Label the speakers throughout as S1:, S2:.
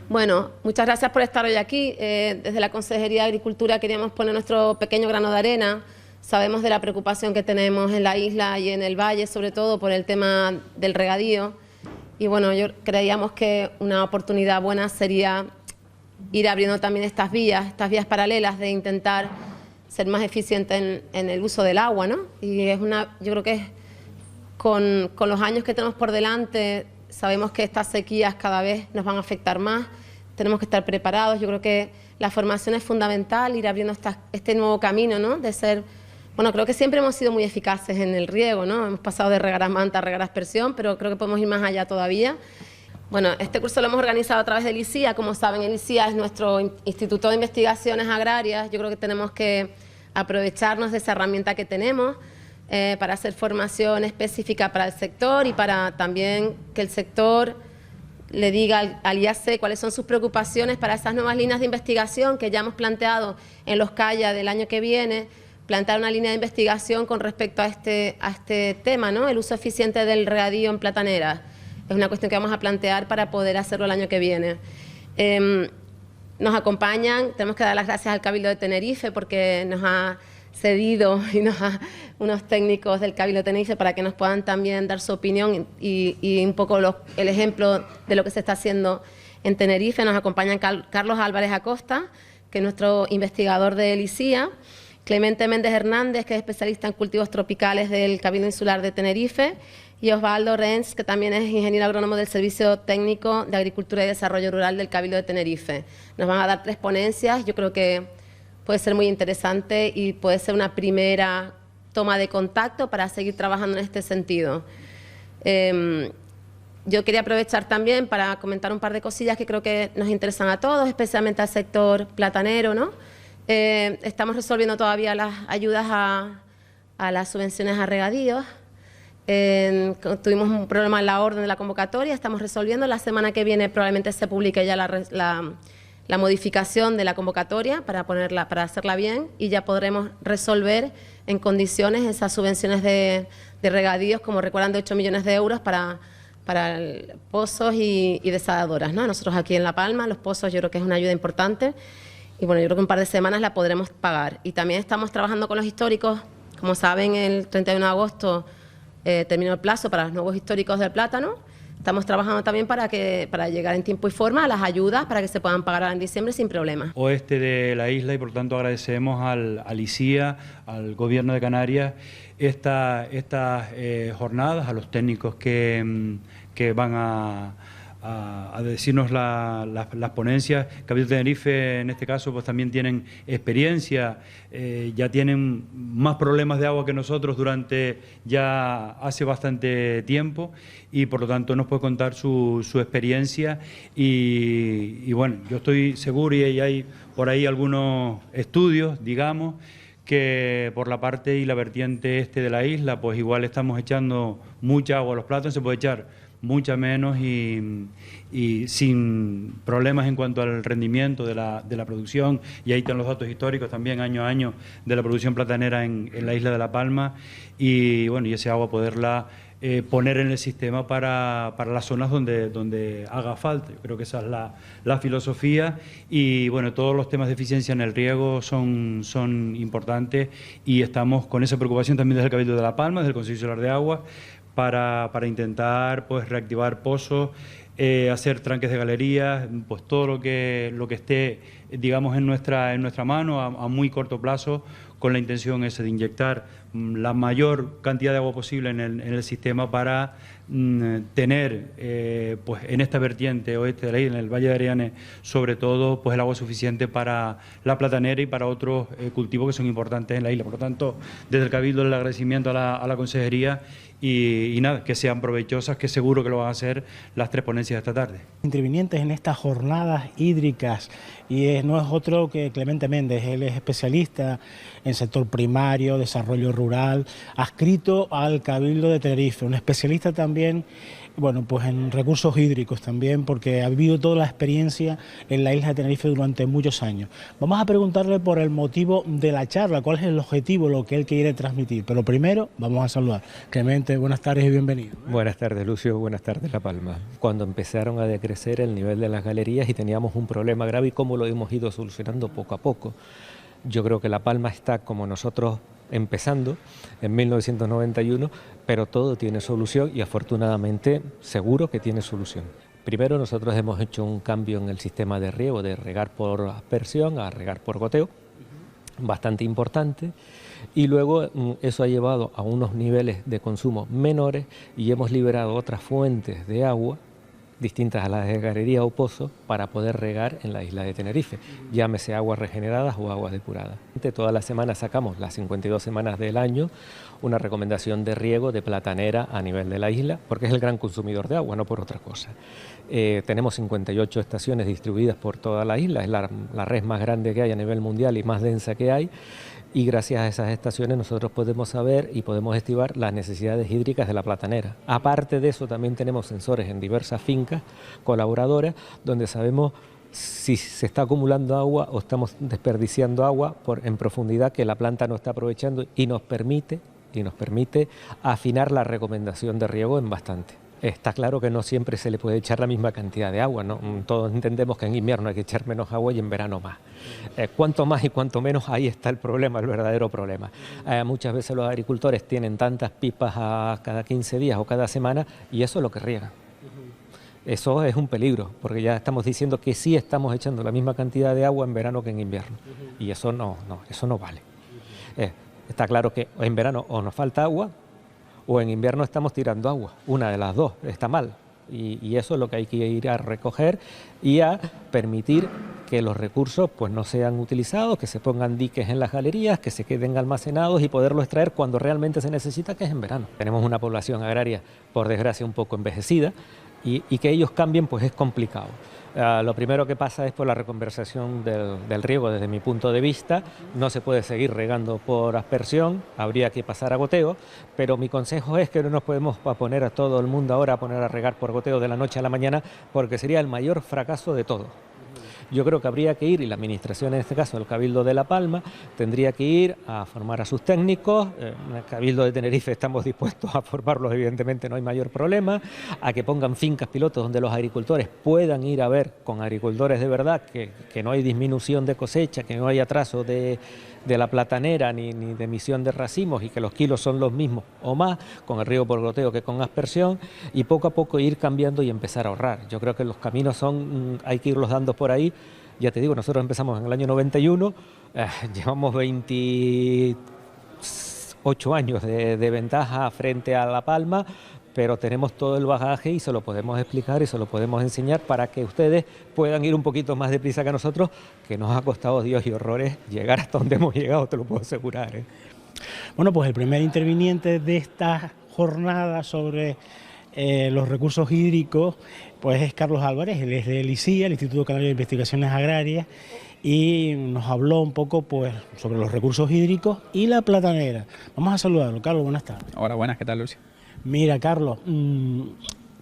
S1: Bueno, muchas gracias por estar hoy aquí. Desde la Consejería de Agricultura queríamos poner nuestro pequeño grano de arena. Sabemos de la preocupación que tenemos en la isla y en el valle, sobre todo por el tema del regadío. Y bueno, creíamos que una oportunidad buena sería ir abriendo también estas vías paralelas de intentar ser más eficientes en el uso del agua, ¿no? Y yo creo que con los años que tenemos por delante, sabemos que estas sequías cada vez nos van a afectar más. Tenemos que estar preparados. Yo creo que la formación es fundamental, ir abriendo este nuevo camino, ¿no? De ser, bueno, creo que siempre hemos sido muy eficaces en el riego, ¿no? Hemos pasado de regar a manta a regar a aspersión, pero creo que podemos ir más allá todavía. Bueno, este curso lo hemos organizado a través del ICIA. Como saben, el ICIA es nuestro Instituto de Investigaciones Agrarias. Yo creo que tenemos que aprovecharnos de esa herramienta que tenemos para hacer formación específica para el sector y para también que el sector le diga al IAC cuáles son sus preocupaciones para esas nuevas líneas de investigación que ya hemos planteado en los CAIA del año que viene, plantear una línea de investigación con respecto a este tema, ¿no? El uso eficiente del regadío en plataneras. Es una cuestión que vamos a plantear para poder hacerlo el año que viene. Nos acompañan, tenemos que dar las gracias al Cabildo de Tenerife porque nos ha cedido unos técnicos del Cabildo de Tenerife para que nos puedan también dar su opinión y un poco el ejemplo de lo que se está haciendo en Tenerife. Nos acompañan Carlos Álvarez Acosta, que es nuestro investigador del ICIA, Clemente Méndez Hernández, que es especialista en cultivos tropicales del Cabildo Insular de Tenerife, y Osvaldo Renz, que también es ingeniero agrónomo del Servicio Técnico de Agricultura y Desarrollo Rural del Cabildo de Tenerife. Nos van a dar 3 ponencias. Yo creo que puede ser muy interesante y puede ser una primera toma de contacto para seguir trabajando en este sentido. Yo quería aprovechar también para comentar un par de cosillas que creo que nos interesan a todos, especialmente al sector platanero, ¿no? Estamos resolviendo todavía las ayudas a las subvenciones a regadíos. Tuvimos un problema en la orden de la convocatoria, estamos resolviendo. La semana que viene probablemente se publique ya la modificación de la convocatoria para hacerla bien y ya podremos resolver en condiciones esas subvenciones de regadíos, como recuerdan, de 8 millones de euros para pozos y desaladoras, ¿no? Nosotros aquí en La Palma, los pozos yo creo que es una ayuda importante y bueno, yo creo que un par de semanas la podremos pagar. Y también estamos trabajando con los históricos. Como saben, el 31 de agosto terminó el plazo para los nuevos históricos del plátano. Estamos trabajando también para llegar en tiempo y forma a las ayudas para que se puedan pagar ahora en diciembre sin problema.
S2: Oeste de la isla y por tanto agradecemos al ICIA, al Gobierno de Canarias, estas jornadas, a los técnicos que van a decirnos las ponencias. Cabildo de Tenerife en este caso pues también tienen experiencia, ya tienen más problemas de agua que nosotros durante ya hace bastante tiempo y por lo tanto nos puede contar su experiencia y bueno, yo estoy seguro y hay por ahí algunos estudios, digamos, que por la parte y la vertiente este de la isla pues igual estamos echando mucha agua a los plátanos, se puede echar mucha menos y sin problemas en cuanto al rendimiento de la producción, y ahí están los datos históricos también año a año de la producción platanera en la isla de La Palma y bueno, y ese agua poderla poner en el sistema para las zonas donde haga falta. Yo creo que esa es la filosofía y bueno, todos los temas de eficiencia en el riego son importantes y estamos con esa preocupación también desde el Cabildo de La Palma, desde el Consejo Insular de Agua, para intentar pues reactivar pozos, hacer tranques de galerías, pues todo lo que esté, digamos, en nuestra mano a muy corto plazo, con la intención esa de inyectar la mayor cantidad de agua posible en el sistema para tener pues en esta vertiente oeste de la isla, en el Valle de Ariane, sobre todo pues el agua suficiente para la platanera y para otros cultivos que son importantes en la isla. Por lo tanto, desde el Cabildo el agradecimiento a la Consejería y nada, que sean provechosas, que seguro que lo van a hacer las 3 ponencias de esta tarde.
S3: Intervinientes en estas jornadas hídricas y no es otro que Clemente Méndez. Él es especialista en sector primario, desarrollo rural. rural, adscrito al Cabildo de Tenerife, un especialista también, bueno, pues en recursos hídricos también, porque ha vivido toda la experiencia en la isla de Tenerife durante muchos años. Vamos a preguntarle por el motivo de la charla, cuál es el objetivo, lo que él quiere transmitir. Pero primero vamos a saludar. Clemente, buenas tardes y bienvenido.
S4: Buenas tardes, Lucio, buenas tardes, La Palma. Cuando empezaron a decrecer el nivel de las galerías y teníamos un problema grave y cómo lo hemos ido solucionando poco a poco. Yo creo que La Palma está como nosotros empezando en 1991, pero todo tiene solución y afortunadamente seguro que tiene solución. Primero nosotros hemos hecho un cambio en el sistema de riego, de regar por aspersión a regar por goteo, bastante importante, y luego eso ha llevado a unos niveles de consumo menores y hemos liberado otras fuentes de agua distintas a las de galería o pozo para poder regar en la isla de Tenerife, llámese aguas regeneradas o aguas depuradas. Todas las semanas sacamos, las 52 semanas del año, una recomendación de riego de platanera a nivel de la isla, porque es el gran consumidor de agua, no por otra cosa. Tenemos 58 estaciones distribuidas por toda la isla, es la red más grande que hay a nivel mundial y más densa que hay, y gracias a esas estaciones nosotros podemos saber y podemos estimar las necesidades hídricas de la platanera. Aparte de eso, también tenemos sensores en diversas fincas colaboradoras donde sabemos si se está acumulando agua o estamos desperdiciando agua en profundidad que la planta no está aprovechando y nos permite afinar la recomendación de riego en bastante. Está claro que no siempre se le puede echar la misma cantidad de agua, ¿no? Todos entendemos que en invierno hay que echar menos agua y en verano más. Cuanto más y cuanto menos, ahí está el problema, el verdadero problema. Muchas veces los agricultores tienen tantas pipas a cada 15 días o cada semana y eso es lo que riegan. Eso es un peligro, porque ya estamos diciendo que sí estamos echando la misma cantidad de agua en verano que en invierno. Y eso no vale. Está claro que en verano o nos falta agua, o en invierno estamos tirando agua, una de las dos, está mal. Y eso es lo que hay que ir a recoger y a permitir que los recursos pues no sean utilizados, que se pongan diques en las galerías, que se queden almacenados y poderlos extraer cuando realmente se necesita, que es en verano. Tenemos una población agraria, por desgracia, un poco envejecida y que ellos cambien pues es complicado. Lo primero que pasa es por la reconversión del riego desde mi punto de vista. No se puede seguir regando por aspersión, habría que pasar a goteo, pero mi consejo es que no nos podemos poner a todo el mundo ahora a poner a regar por goteo de la noche a la mañana, porque sería el mayor fracaso de todo. Yo creo que habría que ir, y la administración en este caso, el Cabildo de La Palma, tendría que ir a formar a sus técnicos. En el Cabildo de Tenerife estamos dispuestos a formarlos, evidentemente no hay mayor problema, a que pongan fincas pilotos donde los agricultores puedan ir a ver con agricultores de verdad que no hay disminución de cosecha, que no hay atraso de la platanera ni de emisión de racimos y que los kilos son los mismos o más con el riego por goteo que con aspersión, y poco a poco ir cambiando y empezar a ahorrar. Yo creo que los caminos hay que irlos dando por ahí. Ya te digo, nosotros empezamos en el año 91, llevamos 28 años de ventaja frente a La Palma, pero tenemos todo el bagaje y se lo podemos explicar y se lo podemos enseñar para que ustedes puedan ir un poquito más deprisa que nosotros, que nos ha costado Dios y horrores llegar hasta donde hemos llegado, te lo puedo asegurar.
S3: Bueno, pues el primer interviniente de esta jornada sobre los recursos hídricos pues es Carlos Álvarez, él es del ICIA, el Instituto Canario de Investigaciones Agrarias, y nos habló un poco pues sobre los recursos hídricos y la platanera. Vamos a saludarlo. Carlos, buenas tardes.
S5: Hola, buenas, ¿qué tal, Lucio?
S3: Mira, Carlos,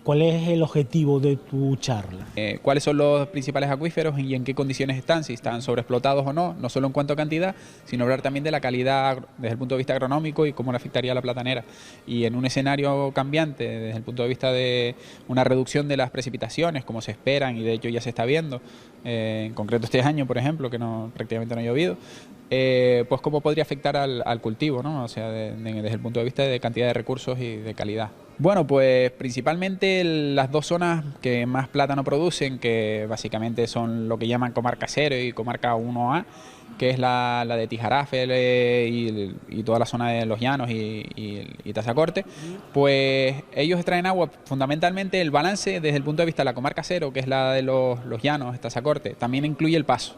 S3: ¿cuál es el objetivo de tu charla?
S5: ¿Cuáles son los principales acuíferos y en qué condiciones están? Si están sobreexplotados o no, no solo en cuanto a cantidad, sino hablar también de la calidad desde el punto de vista agronómico y cómo le afectaría a la platanera. Y en un escenario cambiante, desde el punto de vista de una reducción de las precipitaciones, como se esperan, y de hecho ya se está viendo, en concreto este año, por ejemplo, que prácticamente no ha llovido, pues cómo podría afectar al cultivo, ¿no? O sea, desde el punto de vista de cantidad de recursos y de calidad. Bueno, pues principalmente las dos zonas que más plátano producen, que básicamente son lo que llaman comarca 0 y comarca 1A, que es la de Tijarafe y toda la zona de los Llanos y Tazacorte, pues ellos extraen agua, fundamentalmente el balance desde el punto de vista de la comarca 0, que es la de los Llanos, Tazacorte, también incluye el Paso.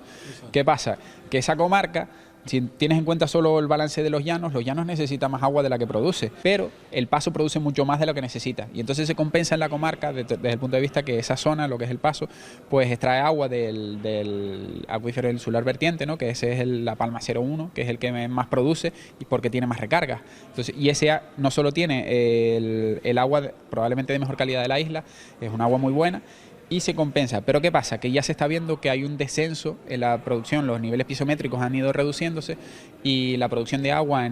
S5: ¿Qué pasa? Que esa comarca si tienes en cuenta solo el balance de los llanos necesitan más agua de la que produce, pero el Paso produce mucho más de lo que necesita. Y entonces se compensa en la comarca desde el punto de vista que esa zona, lo que es el Paso, pues extrae agua del acuífero insular vertiente, ¿no? Que ese es la Palma 01, que es el que más produce y porque tiene más recargas. Entonces, y ese no solo tiene el agua probablemente de mejor calidad de la isla, es un agua muy buena, y se compensa. Pero ¿qué pasa? Que ya se está viendo que hay un descenso en la producción, los niveles pisométricos han ido reduciéndose y la producción de agua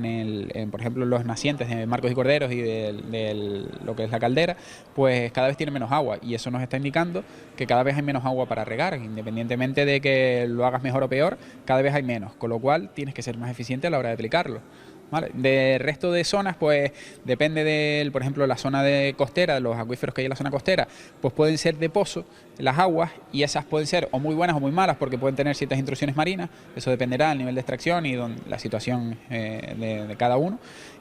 S5: por ejemplo, los nacientes de Marcos y Corderos y de lo que es la caldera, pues cada vez tiene menos agua y eso nos está indicando que cada vez hay menos agua para regar, independientemente de que lo hagas mejor o peor, cada vez hay menos, con lo cual tienes que ser más eficiente a la hora de aplicarlo. ¿Vale? De resto de zonas, pues depende por ejemplo, la zona de costera, los acuíferos que hay en la zona costera, pues pueden ser de pozo las aguas y esas pueden ser o muy buenas o muy malas porque pueden tener ciertas intrusiones marinas, eso dependerá del nivel de extracción y la situación de cada uno.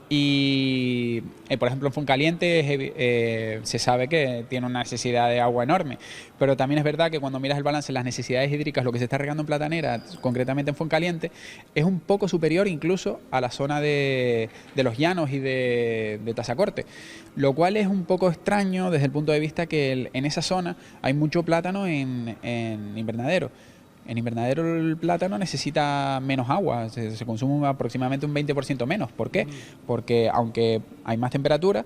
S5: Y por ejemplo en Fuencaliente se sabe que tiene una necesidad de agua enorme, pero también es verdad que cuando miras el balance de las necesidades hídricas, lo que se está regando en Platanera, concretamente en Fuencaliente, es un poco superior incluso a la zona de los llanos y de Tazacorte, lo cual es un poco extraño desde el punto de vista que en esa zona hay mucho plátano en invernadero. En invernadero el plátano necesita menos agua, se consume aproximadamente un 20% menos. ¿Por qué? Porque aunque hay más temperatura,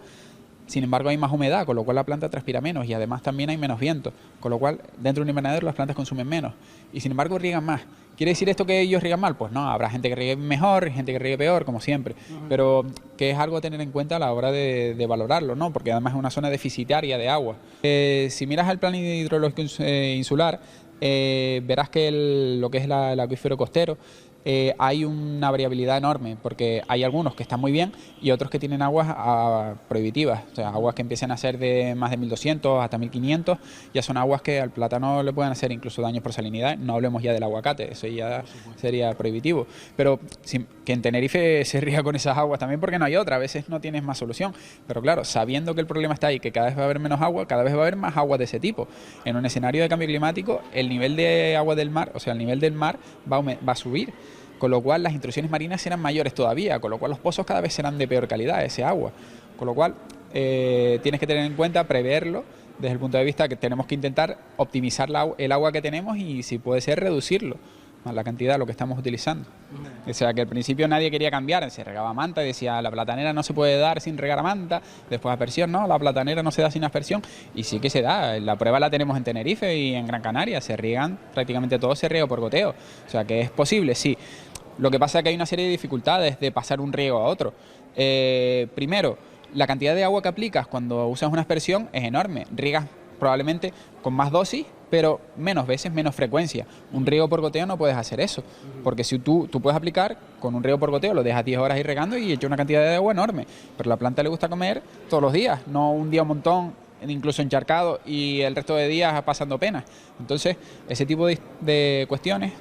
S5: sin embargo hay más humedad, con lo cual la planta transpira menos y además también hay menos viento, con lo cual dentro de un invernadero las plantas consumen menos y sin embargo riegan más. ¿Quiere decir esto que ellos riegan mal? Pues no, habrá gente que riegue mejor, gente que riegue peor, como siempre, pero que es algo a tener en cuenta a la hora de valorarlo, ¿no? Porque además es una zona deficitaria de agua. Si miras el plan hidrológico insular, verás que lo que es el acuífero costero hay una variabilidad enorme porque hay algunos que están muy bien y otros que tienen aguas prohibitivas, o sea, aguas que empiezan a ser de más de 1200 hasta 1500, ya son aguas que al plátano le pueden hacer incluso daños por salinidad, no hablemos ya del aguacate, eso ya sería prohibitivo, pero que en Tenerife se ría con esas aguas también porque no hay otra, a veces no tienes más solución, pero claro, sabiendo que el problema está ahí, que cada vez va a haber menos agua, cada vez va a haber más agua de ese tipo. En un escenario de cambio climático, el nivel de agua del mar, o sea, el nivel del mar va a subir, con lo cual las intrusiones marinas serán mayores todavía, con lo cual los pozos cada vez serán de peor calidad, ese agua, con lo cual tienes que tener en cuenta, preverlo, desde el punto de vista que tenemos que intentar optimizar el agua que tenemos y si puede ser reducirlo, más la cantidad, lo que estamos utilizando. O sea que al principio nadie quería cambiar, se regaba a manta y decía la platanera no se puede dar sin regar a manta, después aspersión, no, la platanera no se da sin aspersión y sí que se da, la prueba la tenemos en Tenerife y en Gran Canaria, se riegan, prácticamente todo se riega por goteo, o sea que es posible, sí. Lo que pasa es que hay una serie de dificultades de pasar un riego a otro. Primero, la cantidad de agua que aplicas cuando usas una aspersión es enorme. Riegas probablemente con más dosis, pero menos veces, menos frecuencia. Un riego por goteo no puedes hacer eso, porque si tú puedes aplicar con un riego por goteo, lo dejas 10 horas ahí regando y echa una cantidad de agua enorme. Pero a la planta le gusta comer todos los días, no un día un montón, incluso encharcado y el resto de días pasando penas. Entonces, ese tipo de cuestiones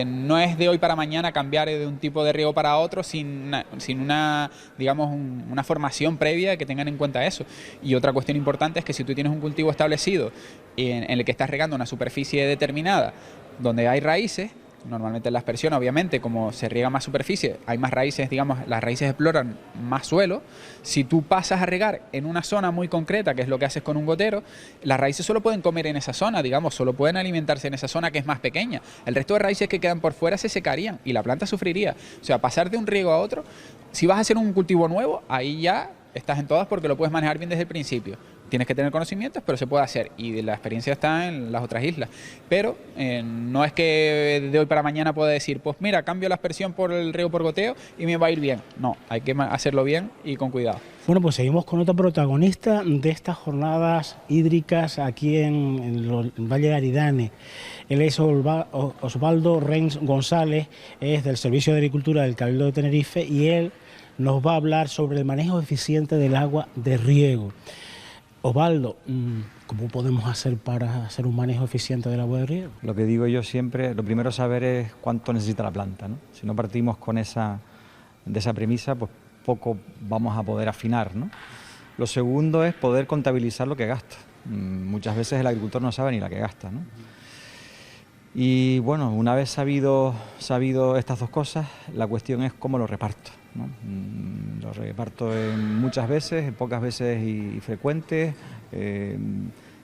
S5: no es de hoy para mañana cambiar de un tipo de riego para otro sin una, digamos, una formación previa que tengan en cuenta eso. Y otra cuestión importante es que si tú tienes un cultivo establecido en el que estás regando una superficie determinada donde hay raíces, normalmente en la aspersión, obviamente, como se riega más superficie, hay más raíces, digamos, las raíces exploran más suelo. Si tú pasas a regar en una zona muy concreta, que es lo que haces con un gotero, las raíces solo pueden comer en esa zona, digamos, solo pueden alimentarse en esa zona que es más pequeña. El resto de raíces que quedan por fuera se secarían y la planta sufriría. O sea, pasar de un riego a otro, si vas a hacer un cultivo nuevo, ahí ya estás en todas porque lo puedes manejar bien desde el principio. Tienes que tener conocimientos, pero se puede hacer y la experiencia está en las otras islas. Pero no es que de hoy para mañana pueda decir, pues mira, cambio la aspersión por el riego por goteo y me va a ir bien. No, hay que hacerlo bien y con cuidado.
S3: Bueno, pues seguimos con otro protagonista de estas jornadas hídricas aquí en el Valle de Aridane. Él es Osvaldo Reyns González, es del Servicio de Agricultura del Cabildo de Tenerife y él nos va a hablar sobre el manejo eficiente del agua de riego. Osvaldo, ¿cómo podemos hacer para hacer un manejo eficiente del agua de riego?
S6: Lo que digo yo siempre, lo primero saber es cuánto necesita la planta, ¿no? Si no partimos de esa premisa, pues poco vamos a poder afinar, ¿no? Lo segundo es poder contabilizar lo que gasta. Muchas veces el agricultor no sabe ni la que gasta, ¿no? Y bueno, una vez sabido estas dos cosas, la cuestión es cómo lo reparto, ¿no? Lo reparto muchas veces, en pocas veces y frecuentes.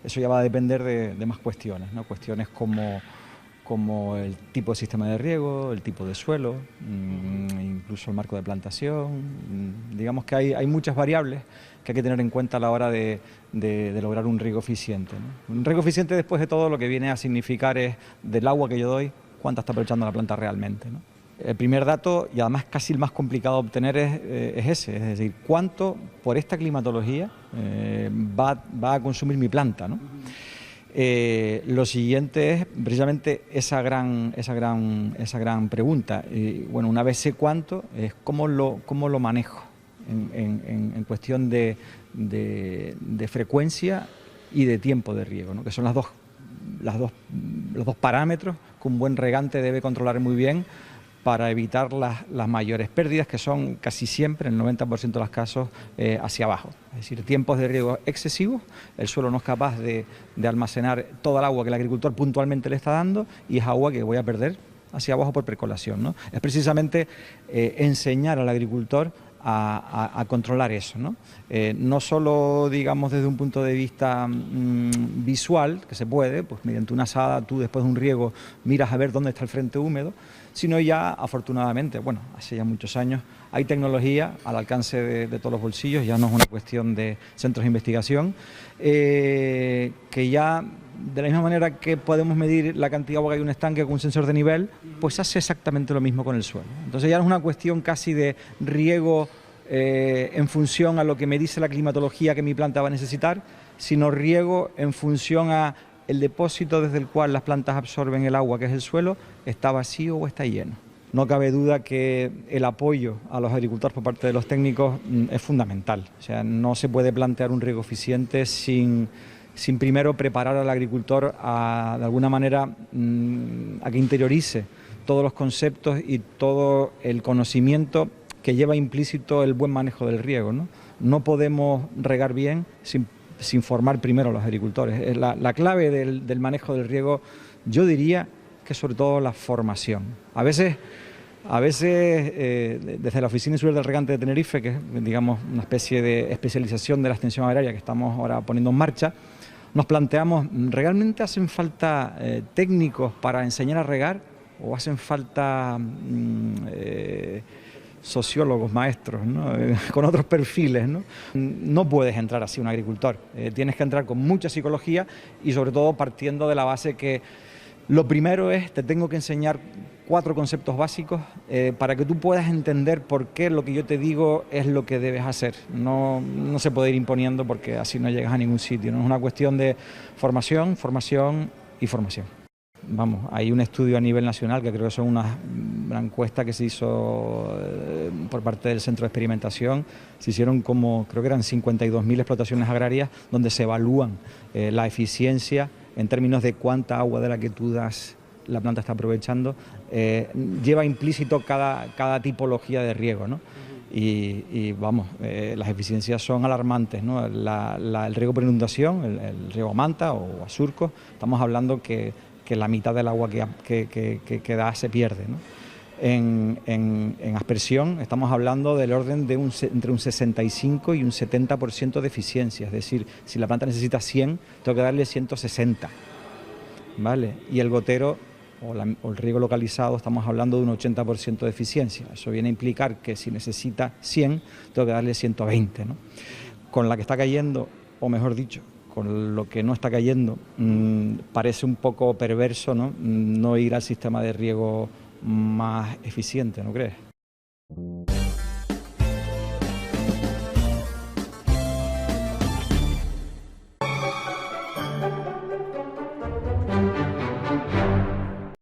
S6: Eso ya va a depender de más cuestiones, ¿no? Cuestiones como el tipo de sistema de riego, el tipo de suelo, incluso el marco de plantación. Digamos que hay muchas variables que hay que tener en cuenta a la hora de lograr un riego eficiente, ¿no? Un riego eficiente, después de todo, lo que viene a significar es del agua que yo doy, cuánta está aprovechando la planta realmente, ¿no? El primer dato, y además casi el más complicado de obtener, es ese, es decir, cuánto por esta climatología va a consumir mi planta, ¿no? Lo siguiente es precisamente esa gran pregunta. Bueno, una vez sé cuánto, es cómo lo manejo en cuestión de frecuencia y de tiempo de riego, ¿no? Que son los dos parámetros que un buen regante debe controlar muy bien para evitar las mayores pérdidas, que son casi siempre, en el 90% de los casos, hacia abajo. Es decir, tiempos de riego excesivos, el suelo no es capaz de almacenar toda el agua que el agricultor puntualmente le está dando, y es agua que voy a perder hacia abajo por precolación, ¿no? Es precisamente enseñar al agricultor a controlar eso, ¿no? No solo, digamos, desde un punto de vista visual, que se puede, pues mediante una asada tú después de un riego miras a ver dónde está el frente húmedo, sino ya, afortunadamente, bueno, hace ya muchos años, hay tecnología al alcance de todos los bolsillos, ya no es una cuestión de centros de investigación, que ya, de la misma manera que podemos medir la cantidad de agua que hay en un estanque con un sensor de nivel, pues hace exactamente lo mismo con el suelo. Entonces ya no es una cuestión casi de riego en función a lo que me dice la climatología que mi planta va a necesitar, sino riego en función a el depósito desde el cual las plantas absorben el agua, que es el suelo, está vacío o está lleno. No cabe duda que el apoyo a los agricultores por parte de los técnicos es fundamental. O sea, no se puede plantear un riego eficiente sin primero preparar al agricultor de alguna manera a que interiorice todos los conceptos y todo el conocimiento que lleva implícito el buen manejo del riego, ¿no? No podemos regar bien sin formar primero a los agricultores. La clave del manejo del riego, yo diría que sobre todo la formación. A veces desde la Oficina Insular del Regante de Tenerife, que es, digamos, una especie de especialización de la extensión agraria que estamos ahora poniendo en marcha, nos planteamos, ¿realmente hacen falta técnicos para enseñar a regar o hacen falta sociólogos, maestros, ¿no? Con otros perfiles, ¿no? No puedes entrar así un agricultor, tienes que entrar con mucha psicología y sobre todo partiendo de la base que lo primero es, te tengo que enseñar 4 conceptos básicos para que tú puedas entender por qué lo que yo te digo es lo que debes hacer. No se puede ir imponiendo porque así no llegas a ningún sitio, ¿no? Es una cuestión de formación, formación y formación. Vamos, hay un estudio a nivel nacional que creo que son una encuesta que se hizo por parte del Centro de Experimentación. Se hicieron creo que eran 52.000 explotaciones agrarias donde se evalúan la eficiencia en términos de cuánta agua de la que tú das la planta está aprovechando. Lleva implícito cada tipología de riego, ¿no? Y vamos, las eficiencias son alarmantes, ¿no? El riego por inundación, el riego a manta o a surcos, estamos hablando que la mitad del agua que da se pierde, ¿no? En aspersión estamos hablando del orden de entre un 65 y un 70% de eficiencia, es decir, si la planta necesita 100, tengo que darle 160, ¿vale? Y el gotero o el riego localizado estamos hablando de un 80% de eficiencia. Eso viene a implicar que si necesita 100, tengo que darle 120, ¿no? Con la que está cayendo, o mejor dicho, con lo que no está cayendo, parece un poco perverso, ¿no? No ir al sistema de riego más eficiente, ¿no crees?